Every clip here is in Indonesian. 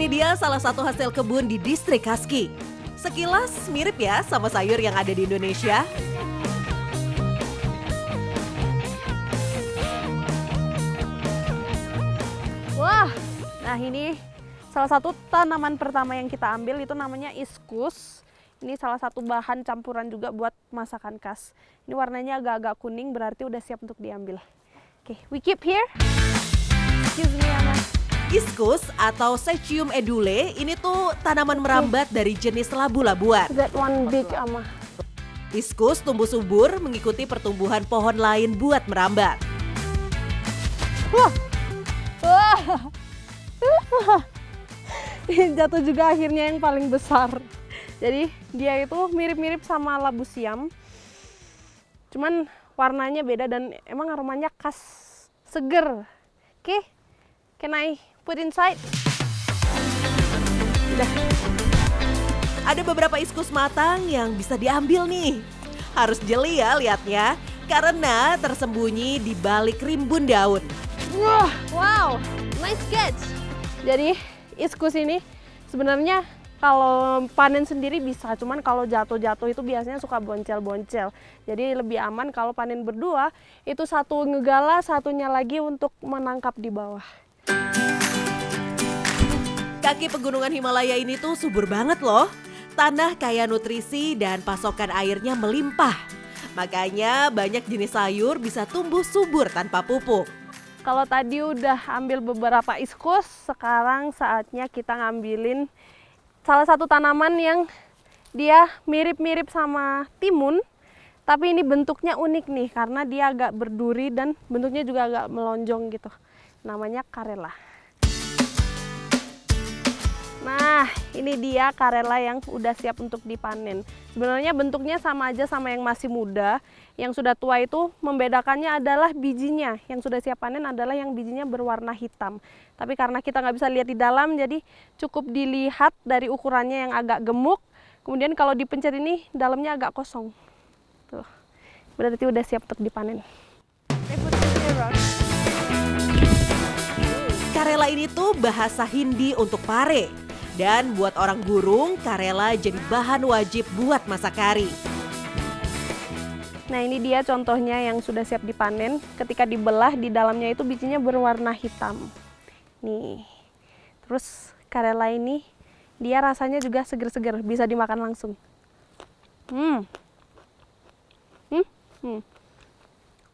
Ini dia salah satu hasil kebun di distrik Kaski. Sekilas mirip ya sama sayur yang ada di Indonesia. Wah, nah ini salah satu tanaman pertama yang kita ambil itu namanya iskus. Ini salah satu bahan campuran juga buat masakan khas. Ini warnanya agak-agak kuning, berarti udah siap untuk diambil. Oke, we keep here. Excuse me, Ama. Iskus atau Sechium edule ini tuh tanaman merambat dari jenis labu-labuan. That one big, Ama. Iskus tumbuh subur mengikuti pertumbuhan pohon lain buat merambat. Wah, jatuh juga akhirnya yang paling besar. Jadi dia itu mirip-mirip sama labu siam, cuman warnanya beda dan emang aromanya khas, seger. Oke, can I put inside? Udah. Ada beberapa iskus matang yang bisa diambil nih. Harus jeli ya lihatnya, karena tersembunyi di balik rimbun daun. Wah, wow, nice catch. Jadi iskus ini sebenarnya kalau panen sendiri bisa, cuman kalau jatuh-jatuh itu biasanya suka boncel-boncel. Jadi lebih aman kalau panen berdua, itu satu ngegala, satunya lagi untuk menangkap di bawah. Kaki pegunungan Himalaya ini tuh subur banget loh. Tanah kaya nutrisi dan pasokan airnya melimpah. Makanya banyak jenis sayur bisa tumbuh subur tanpa pupuk. Kalau tadi udah ambil beberapa iskus, sekarang saatnya kita ngambilin salah satu tanaman yang dia mirip-mirip sama timun, tapi ini bentuknya unik nih karena dia agak berduri dan bentuknya juga agak melonjong gitu. Namanya karela. Nah, ini dia karela yang udah siap untuk dipanen. Sebenarnya bentuknya sama aja sama yang masih muda. Yang sudah tua itu membedakannya adalah bijinya. Yang sudah siap panen adalah yang bijinya berwarna hitam. Tapi karena kita nggak bisa lihat di dalam, jadi cukup dilihat dari ukurannya yang agak gemuk. Kemudian kalau dipencet ini, dalamnya agak kosong. Tuh, berarti udah siap untuk dipanen. Karela ini tuh bahasa Hindi untuk pare. Dan buat orang Gurung, karela jadi bahan wajib buat masak kari. Nah, ini dia contohnya yang sudah siap dipanen. Ketika dibelah, di dalamnya itu bijinya berwarna hitam. Nih, terus karela ini dia rasanya juga seger-seger, bisa dimakan langsung.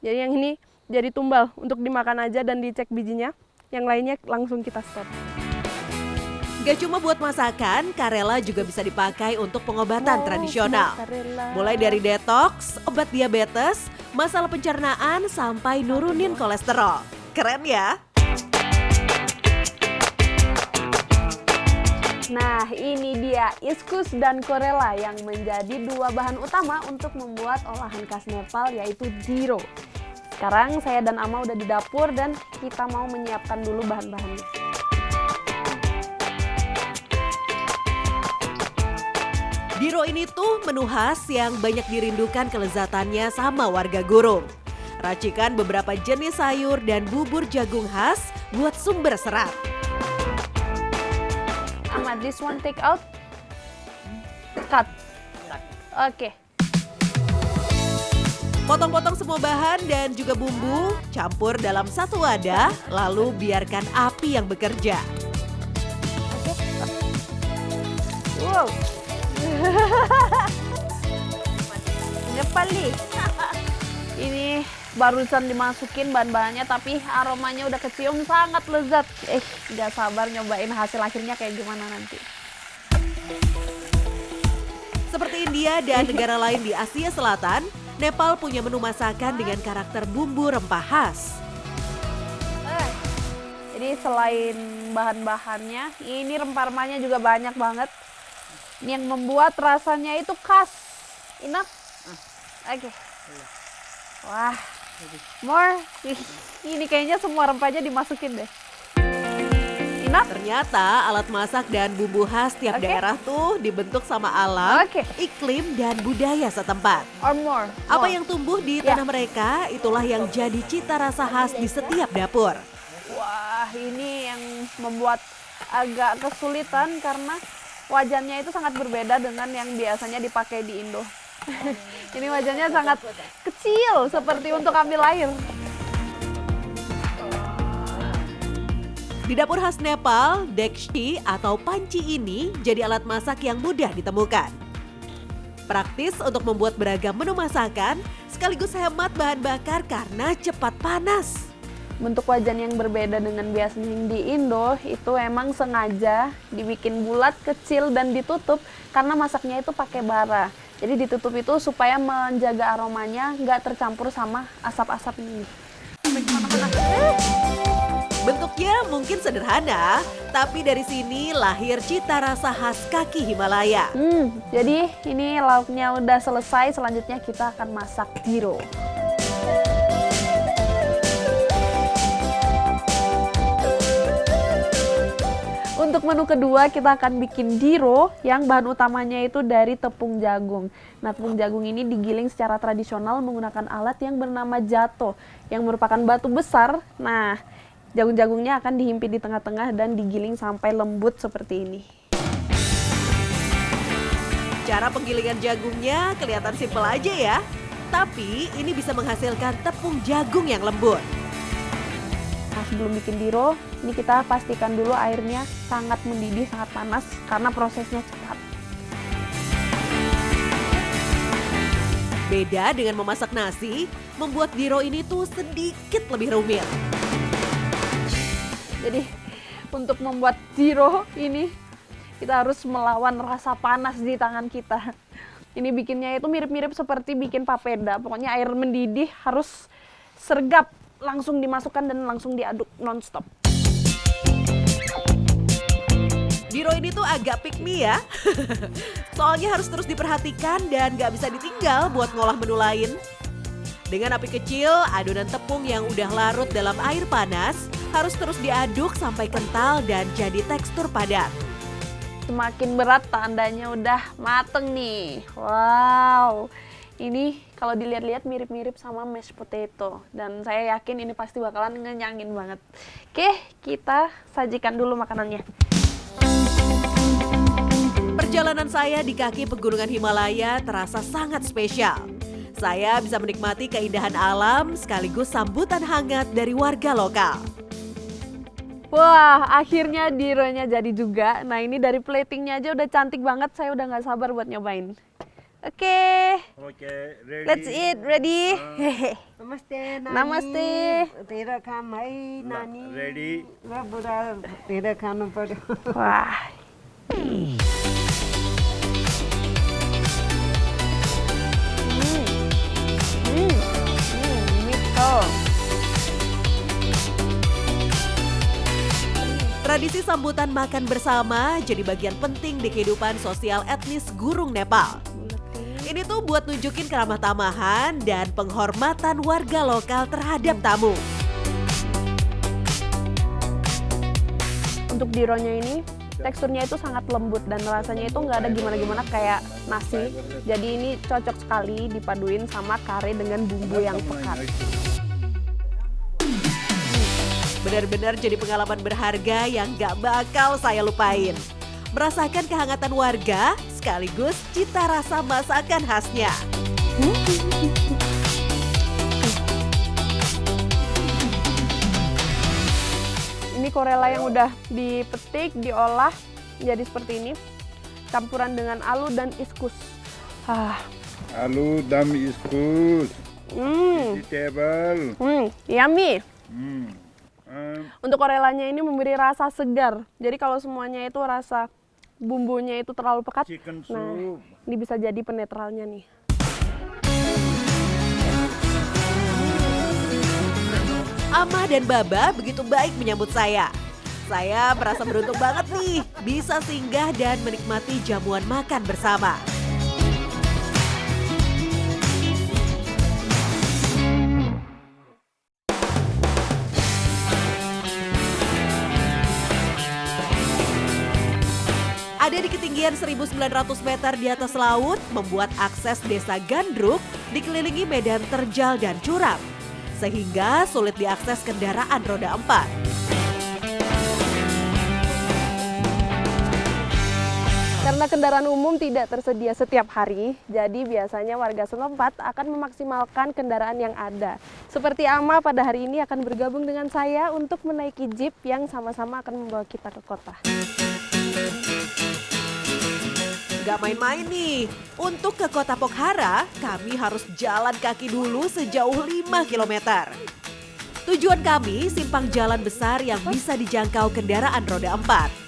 Jadi yang ini jadi tumbal untuk dimakan aja dan dicek bijinya. Yang lainnya langsung kita stop. Gak cuma buat masakan, karela juga bisa dipakai untuk pengobatan tradisional. Mulai dari detox, obat diabetes, masalah pencernaan, sampai nurunin kolesterol. Keren ya? Nah, ini dia iskus dan korela yang menjadi dua bahan utama untuk membuat olahan khas Nepal, yaitu diro. Sekarang saya dan Ama udah di dapur dan kita mau menyiapkan dulu bahan-bahannya. Diro ini tuh menu khas yang banyak dirindukan kelezatannya sama warga Gurung. Racikan beberapa jenis sayur dan bubur jagung khas buat sumber serat. Ama, this one take out. Cut. Oke. Potong-potong semua bahan dan juga bumbu, campur dalam satu wadah, lalu biarkan api yang bekerja. Wow. Nepali. Ini barusan dimasukin bahan-bahannya, tapi aromanya udah kecium, sangat lezat. Gak sabar nyobain hasil akhirnya kayak gimana nanti. Seperti India dan negara lain di Asia Selatan, Nepal punya menu masakan dengan karakter bumbu rempah khas. Jadi selain bahan-bahannya, ini rempah-rempahnya juga banyak banget. Ini yang membuat rasanya itu khas. Enough? Oke. Wah, more. Ini kayaknya semua rempahnya dimasukin deh. Enough? Ternyata alat masak dan bumbu khas tiap daerah tuh dibentuk sama alam, iklim, dan budaya setempat. Or more. Apa yang tumbuh di tanah mereka, itulah yang jadi cita rasa khas di setiap dapur. Wah, ini yang membuat agak kesulitan karena wajannya itu sangat berbeda dengan yang biasanya dipakai di Indo. Ini wajannya sangat kecil seperti untuk ambil air. Di dapur khas Nepal, dekshi atau panci ini jadi alat masak yang mudah ditemukan. Praktis untuk membuat beragam menu masakan, sekaligus hemat bahan bakar karena cepat panas. Bentuk wajan yang berbeda dengan biasanya yang di Indo itu emang sengaja dibikin bulat, kecil, dan ditutup karena masaknya itu pakai bara. Jadi ditutup itu supaya menjaga aromanya nggak tercampur sama asap-asap ini. Bentuknya mungkin sederhana, tapi dari sini lahir cita rasa khas kaki Himalaya. Jadi ini lauknya udah selesai, selanjutnya kita akan masak diro. Untuk menu kedua kita akan bikin diro yang bahan utamanya itu dari tepung jagung. Nah, tepung jagung ini digiling secara tradisional menggunakan alat yang bernama jato, yang merupakan batu besar. Nah, jagung-jagungnya akan dihimpit di tengah-tengah dan digiling sampai lembut seperti ini. Cara penggilingan jagungnya kelihatan simpel aja ya, tapi ini bisa menghasilkan tepung jagung yang lembut. Nah, sebelum bikin diro, ini kita pastikan dulu airnya sangat mendidih, sangat panas karena prosesnya cepat. Beda dengan memasak nasi, membuat diro ini tuh sedikit lebih rumit. Jadi untuk membuat diro ini kita harus melawan rasa panas di tangan kita. Ini bikinnya itu mirip-mirip seperti bikin papeda. Pokoknya air mendidih harus sergap, langsung dimasukkan dan langsung diaduk nonstop. Diro ini tuh agak pick me ya. Soalnya harus terus diperhatikan dan gak bisa ditinggal buat ngolah menu lain. Dengan api kecil, adonan tepung yang udah larut dalam air panas harus terus diaduk sampai kental dan jadi tekstur padat. Semakin berat tandanya udah mateng nih. Wow, ini kalau dilihat-lihat mirip-mirip sama mashed potato. Dan saya yakin ini pasti bakalan ngenyangin banget. Oke, kita sajikan dulu makanannya. Perjalanan saya di kaki pegunungan Himalaya terasa sangat spesial. Saya bisa menikmati keindahan alam sekaligus sambutan hangat dari warga lokal. Wah, akhirnya dironya jadi juga. Nah, ini dari platingnya aja udah cantik banget. Saya udah nggak sabar buat nyobain. Oke, ready. let's eat. Ready? Namaste, Nani. Namaste. तेरा काम है नानी Ready. र बुढा धेरै खानु पर्यो Wah. Mito. Tradisi sambutan makan bersama jadi bagian penting di kehidupan sosial etnis Gurung Nepal. Ini tuh buat nunjukin keramah tamahan dan penghormatan warga lokal terhadap tamu. Untuk dironya ini teksturnya itu sangat lembut dan rasanya itu nggak ada gimana-gimana kayak nasi. Jadi ini cocok sekali dipaduin sama kare dengan bumbu yang pekat. Benar-benar jadi pengalaman berharga yang gak bakal saya lupain. Merasakan kehangatan warga sekaligus cita rasa masakan khasnya. Ini korela yang udah dipetik, diolah jadi seperti ini. Campuran dengan alu dan iskus. Alu dam iskus. Vegetable. Yummy. Um, Untuk korelanya ini memberi rasa segar. Jadi kalau semuanya itu rasa bumbunya itu terlalu pekat, chicken nah soup. ini bisa jadi penetralnya nih. Amah dan Baba begitu baik menyambut saya. Saya merasa beruntung banget nih bisa singgah dan menikmati jamuan makan bersama. Ada di ketinggian 1.900 meter di atas laut, membuat akses desa Gandruk dikelilingi medan terjal dan curam, sehingga sulit diakses kendaraan roda 4. Karena kendaraan umum tidak tersedia setiap hari, jadi biasanya warga setempat akan memaksimalkan kendaraan yang ada. Seperti Ama pada hari ini akan bergabung dengan saya untuk menaiki jeep yang sama-sama akan membawa kita ke kota. Gak main-main nih, untuk ke kota Pokhara, kami harus jalan kaki dulu sejauh 5 km. Tujuan kami simpang jalan besar yang bisa dijangkau kendaraan roda 4.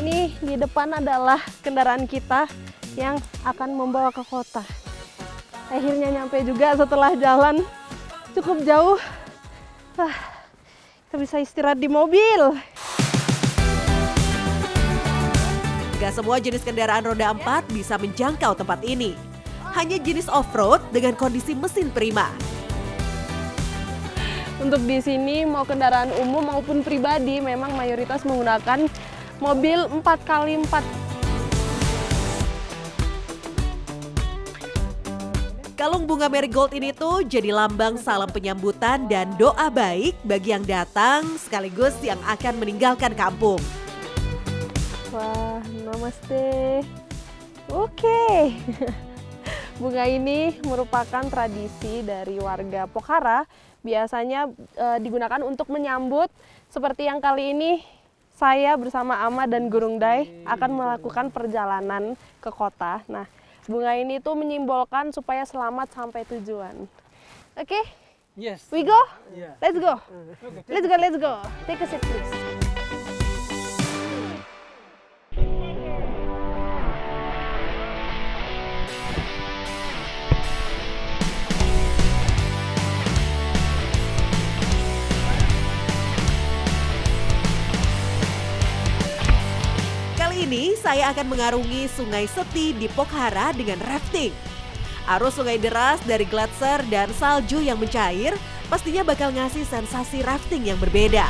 Ini di depan adalah kendaraan kita yang akan membawa ke kota. Akhirnya nyampe juga setelah jalan cukup jauh. Kita bisa istirahat di mobil. Gak semua jenis kendaraan roda 4 bisa menjangkau tempat ini. Hanya jenis off-road dengan kondisi mesin prima. Untuk di sini mau kendaraan umum maupun pribadi memang mayoritas menggunakan mobil 4x4. Kalung bunga marigold ini tuh jadi lambang salam penyambutan dan doa baik bagi yang datang sekaligus yang akan meninggalkan kampung. Wah, namaste. Oke. Bunga ini merupakan tradisi dari warga Pokhara. Biasanya digunakan untuk menyambut, seperti yang kali ini saya bersama Ama dan Gurung Dai akan melakukan perjalanan ke kota. Nah, bunga ini tuh menyimbolkan supaya selamat sampai tujuan. Oke? Yes. We go? Yeah. Let's go. Let's go, let's go. Take a seat, please. Ini saya akan mengarungi Sungai Seti di Pokhara dengan rafting. Arus sungai deras dari gletser dan salju yang mencair pastinya bakal ngasih sensasi rafting yang berbeda.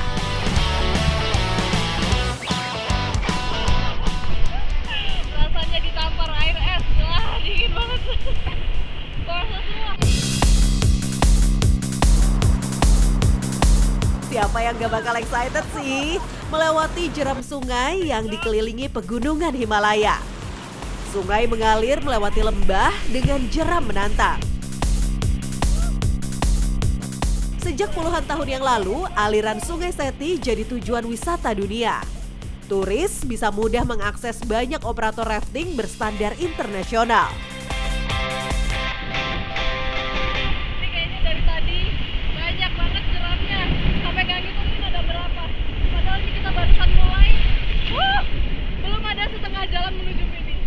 Rasanya ditampar air es, wah dingin banget. Basah semua. Siapa yang gak bakal excited sih melewati jeram sungai yang dikelilingi pegunungan Himalaya. Sungai mengalir melewati lembah dengan jeram menantang. Sejak puluhan tahun yang lalu, aliran Sungai Seti jadi tujuan wisata dunia. Turis bisa mudah mengakses banyak operator rafting berstandar internasional. Ini kayaknya dari tadi banyak banget jeramnya. Sampai gak ngitungin ada berapa. Padahal ini kita barusan mulai. Belum ada setengah jalan menuju finish.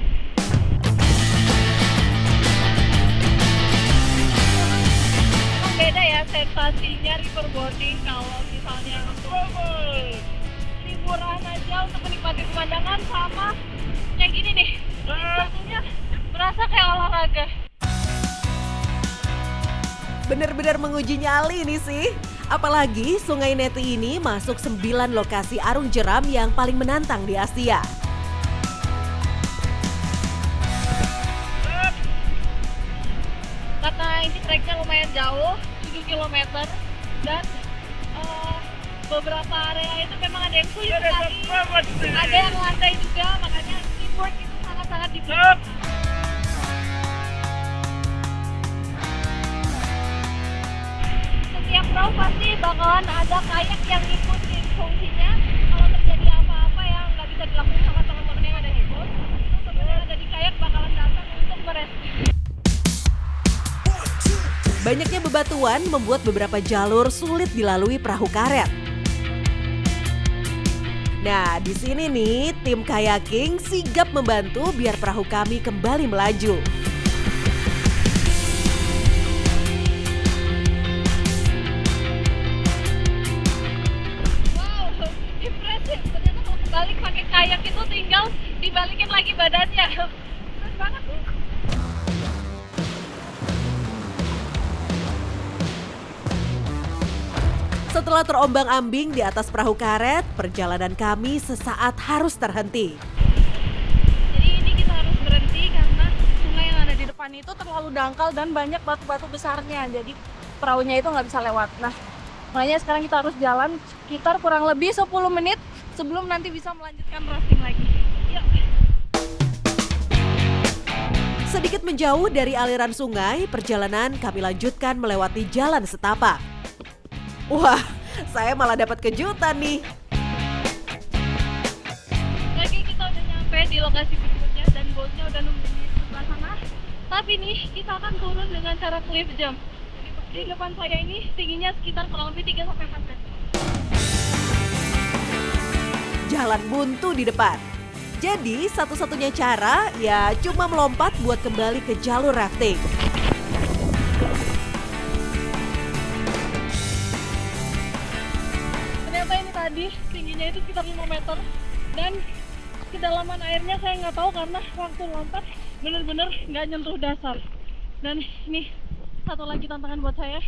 Beda ya sensasinya riverboarding kalau misalnya untuk liburan aja untuk menikmati pemandangan sama yang gini nih. Sensasinya berasa kayak olahraga. Bener-bener menguji nyali ini sih. Apalagi Sungai Neti ini masuk 9 lokasi arung jeram yang paling menantang di Asia. Karena ini treknya lumayan jauh, 7 km dan beberapa area itu memang ada yang sulit sekali, ada yang landai juga, makanya teamwork itu sangat-sangat dibutuhkan. Setiap perahu pasti bakalan ada kayak yang ngikutin fungsinya. Kalau terjadi apa-apa yang nggak bisa dilakukan sama teman-teman yang ada di boat, itu teman yang ada di kayak bakalan datang untuk merescue. Banyaknya bebatuan membuat beberapa jalur sulit dilalui perahu karet. Nah, di sini nih tim kayaking sigap membantu biar perahu kami kembali melaju. Wow, impresif. Ternyata kalau kebalik pakai kayak itu tinggal dibalikin lagi badannya. Keren banget. Setelah terombang-ambing di atas perahu karet, perjalanan kami sesaat harus terhenti. Jadi ini kita harus berhenti karena sungai yang ada di depan itu terlalu dangkal dan banyak batu-batu besarnya. Jadi perahunya itu nggak bisa lewat. Nah, makanya sekarang kita harus jalan sekitar kurang lebih 10 menit sebelum nanti bisa melanjutkan rafting lagi. Yuk. Sedikit menjauh dari aliran sungai, perjalanan kami lanjutkan melewati jalan setapak. Wah, saya malah dapat kejutan nih. Lagi kita udah nyampe di lokasi berikutnya dan bosnya udah nunggu di sebelah sana. Tapi nih kita akan turun dengan cara cliff jump. Di depan saya ini tingginya sekitar kurang lebih 3-4 meter. Jalan buntu di depan. Jadi satu-satunya cara ya cuma melompat buat kembali ke jalur rafting. Ternyata ini tadi tingginya itu sekitar 5 meter dan kedalaman airnya saya nggak tahu karena waktu lompat bener-bener nggak nyentuh dasar. Dan ini satu lagi tantangan buat saya,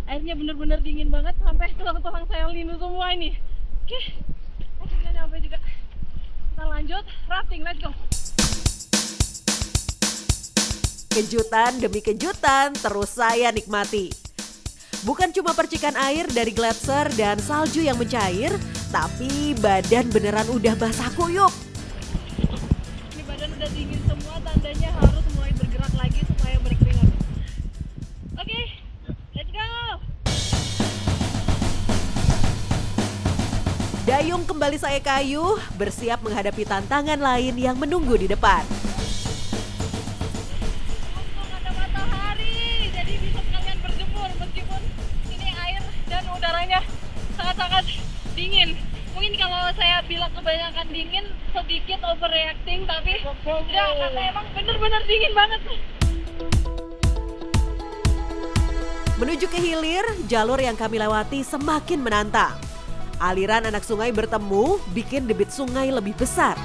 airnya bener-bener dingin banget sampai tulang-tulang saya linu semua ini. Oke, akhirnya nyampe juga. Kita lanjut rafting, let's go. Kejutan demi kejutan terus saya nikmati. Bukan cuma percikan air dari gletser dan salju yang mencair, tapi badan beneran udah basah kuyup. Ini badan udah dingin semua, tandanya harus mulai bergerak lagi supaya berkeringat. Oke, let's go. Dayung kembali saya kayuh, bersiap menghadapi tantangan lain yang menunggu di depan. Untung ada matahari, jadi bisa sekalian berjemur meskipun ini air dan udaranya sangat-sangat dingin. Mungkin kalau saya bilang kebanyakan dingin, sedikit overreacting, tapi enggak, karena emang bener-bener dingin banget. Menuju ke hilir, jalur yang kami lewati semakin menantang. Aliran anak sungai bertemu bikin debit sungai lebih besar.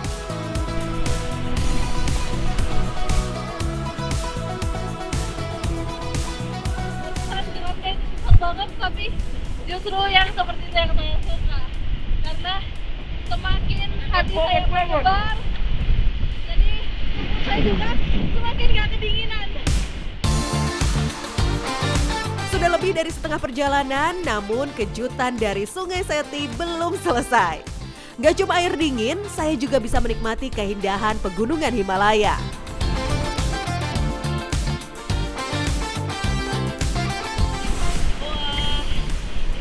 Jelasnya susah banget, tapi justru yang seperti saya suka karena semakin hati saya berdebar, jadi tubuh saya juga semakin gak kedinginan. Sudah lebih dari setengah perjalanan, namun kejutan dari Sungai Seti belum selesai. Gak cuma air dingin, saya juga bisa menikmati keindahan pegunungan Himalaya. Wah,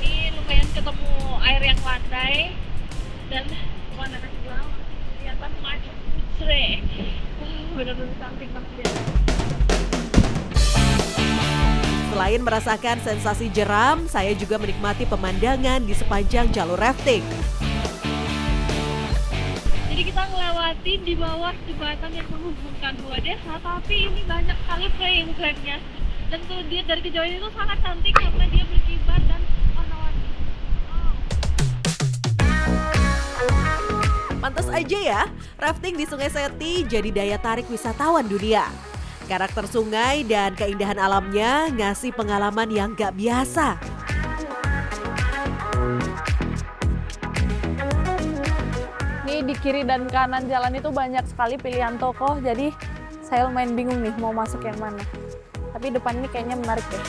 ini lumayan ketemu air yang landai dan warna sebelah kelihatan macam putre. Benar-benar cantik banget ya. Selain merasakan sensasi jeram, saya juga menikmati pemandangan di sepanjang jalur rafting. Jadi kita melewati di bawah jembatan yang menghubungkan dua desa, tapi ini banyak sekali frame-framenya. Dan tuh dia dari kejauhan itu sangat cantik karena dia berkibar dan warna-warni. Pantas aja ya, rafting di Sungai Seti jadi daya tarik wisatawan dunia. Karakter sungai dan keindahan alamnya ngasih pengalaman yang gak biasa. Nih di kiri dan kanan jalan itu banyak sekali pilihan toko, jadi saya lumayan bingung nih mau masuk yang mana. Tapi depan ini kayaknya menarik deh.